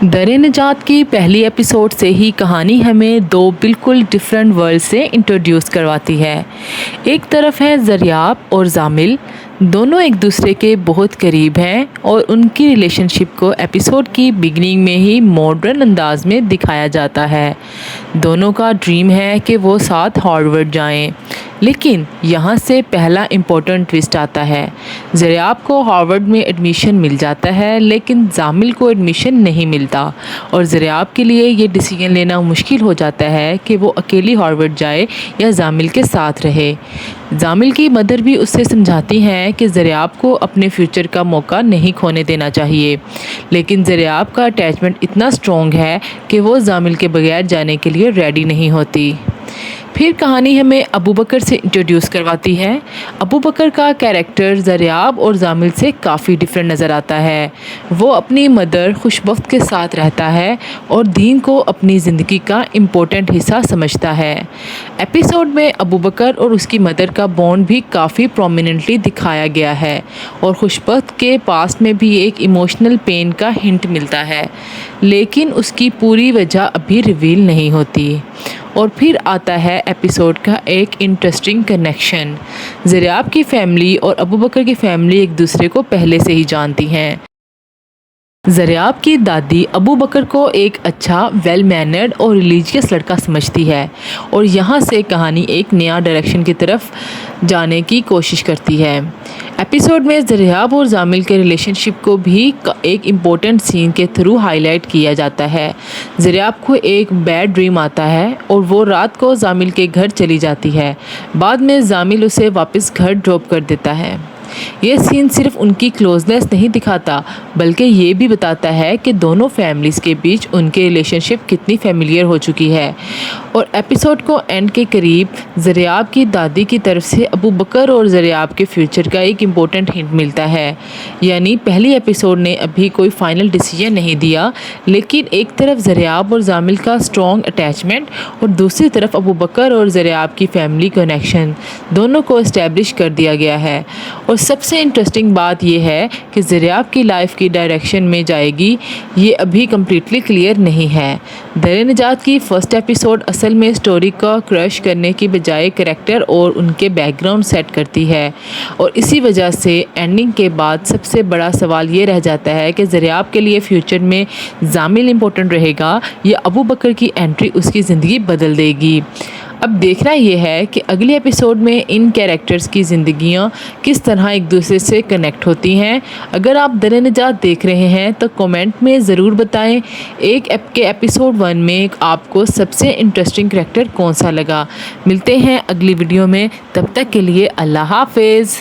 در نجات کی پہلی ایپیسوڈ سے ہی کہانی ہمیں دو بالکل ڈیفرنٹ ورلڈ سے انٹروڈیوس کرواتی ہے۔ ایک طرف ہے زریاب اور زامل، دونوں ایک دوسرے کے بہت قریب ہیں اور ان کی ریلیشن شپ کو ایپیسوڈ کی بگننگ میں ہی ماڈرن انداز میں دکھایا جاتا ہے۔ دونوں کا ڈریم ہے کہ وہ ساتھ ہارورڈ جائیں، لیکن یہاں سے پہلا امپورٹنٹ ٹوسٹ آتا ہے۔ زریاب کو ہارورڈ میں ایڈمیشن مل جاتا ہے، لیکن زامل کو ایڈمیشن نہیں ملتا اور زریاب کے لیے یہ ڈیسیژن لینا مشکل ہو جاتا ہے کہ وہ اکیلی ہارورڈ جائے یا زامل کے ساتھ رہے۔ زامل کی مدر بھی اسے سمجھاتی ہیں کہ زریاب کو اپنے فیوچر کا موقع نہیں کھونے دینا چاہیے، لیکن زریاب کا اٹیچمنٹ اتنا اسٹرانگ ہے کہ وہ زامل کے بغیر جانے کے لیے ریڈی نہیں ہوتی۔ پھر کہانی ہمیں ابو بکر سے انٹروڈیوس کرواتی ہے۔ ابو بکر کا کیریکٹر زریاب اور زامل سے کافی ڈیفرنٹ نظر آتا ہے۔ وہ اپنی مدر خوشبخت کے ساتھ رہتا ہے اور دین کو اپنی زندگی کا امپورٹنٹ حصہ سمجھتا ہے۔ ایپیسوڈ میں ابو بکر اور اس کی مدر کا بانڈ بھی کافی پرومیننٹلی دکھایا گیا ہے اور خوشبخت کے پاسٹ میں بھی ایک ایموشنل پین کا ہنٹ ملتا ہے، لیکن اس کی پوری وجہ ابھی ریویل نہیں ہوتی۔ اور پھر آتا ہے ایپیسوڈ کا ایک انٹرسٹنگ کنیکشن۔ زریاب کی فیملی اور ابو بکر کی فیملی ایک دوسرے کو پہلے سے ہی جانتی ہیں۔ زریاب کی دادی ابو بکر کو ایک اچھا، ویل مینرڈ اور ریلیجیس لڑکا سمجھتی ہے اور یہاں سے کہانی ایک نیا ڈائریکشن کی طرف جانے کی کوشش کرتی ہے۔ ایپیسوڈ میں زریاب اور زامل کے ریلیشن شپ کو بھی ایک امپورٹنٹ سین کے تھرو ہائی لائٹ کیا جاتا ہے۔ زریاب کو ایک بیڈ ڈریم آتا ہے اور وہ رات کو زامل کے گھر چلی جاتی ہے۔ بعد میں زامل اسے واپس گھر ڈراپ کر دیتا ہے۔ یہ سین صرف ان کی کلوزنس نہیں دکھاتا، بلکہ یہ بھی بتاتا ہے کہ دونوں فیملیز کے بیچ ان کے ریلیشن شپ کتنی فیملیئر ہو چکی ہے۔ اور ایپیسوڈ کو اینڈ کے قریب زریاب کی دادی کی طرف سے ابو بکر اور زریاب کے فیوچر کا ایک امپورٹنٹ ہنٹ ملتا ہے۔ یعنی پہلی ایپیسوڈ نے ابھی کوئی فائنل ڈیسیژن نہیں دیا، لیکن ایک طرف زریاب اور زامل کا اسٹرانگ اٹیچمنٹ اور دوسری طرف ابو بکر اور زریاب کی فیملی کنیکشن دونوں کو اسٹیبلش کر دیا گیا ہے۔ اور سب سے انٹرسٹنگ بات یہ ہے کہ زریاب کی لائف کی ڈائریکشن میں جائے گی یہ ابھی کمپلیٹلی کلیئر نہیں ہے۔ در نجات کی فرسٹ ایپیسوڈ اصل میں اسٹوری کا کرش کرنے کی بجائے کریکٹر اور ان کے بیک گراؤنڈ سیٹ کرتی ہے، اور اسی وجہ سے اینڈنگ کے بعد سب سے بڑا سوال یہ رہ جاتا ہے کہ زریاب کے لیے فیوچر میں زامل امپورٹنٹ رہے گا یا ابو بکر کی انٹری اس کی زندگی بدل دے گی۔ اب دیکھنا یہ ہے کہ اگلی ایپیسوڈ میں ان کیریکٹرز کی زندگیاں کس طرح ایک دوسرے سے کنیکٹ ہوتی ہیں۔ اگر آپ در نجات دیکھ رہے ہیں تو کمنٹ میں ضرور بتائیں کے ایپیسوڈ 1 میں آپ کو سب سے انٹرسٹنگ کریکٹر کون سا لگا۔ ملتے ہیں اگلی ویڈیو میں، تب تک کے لیے اللہ حافظ۔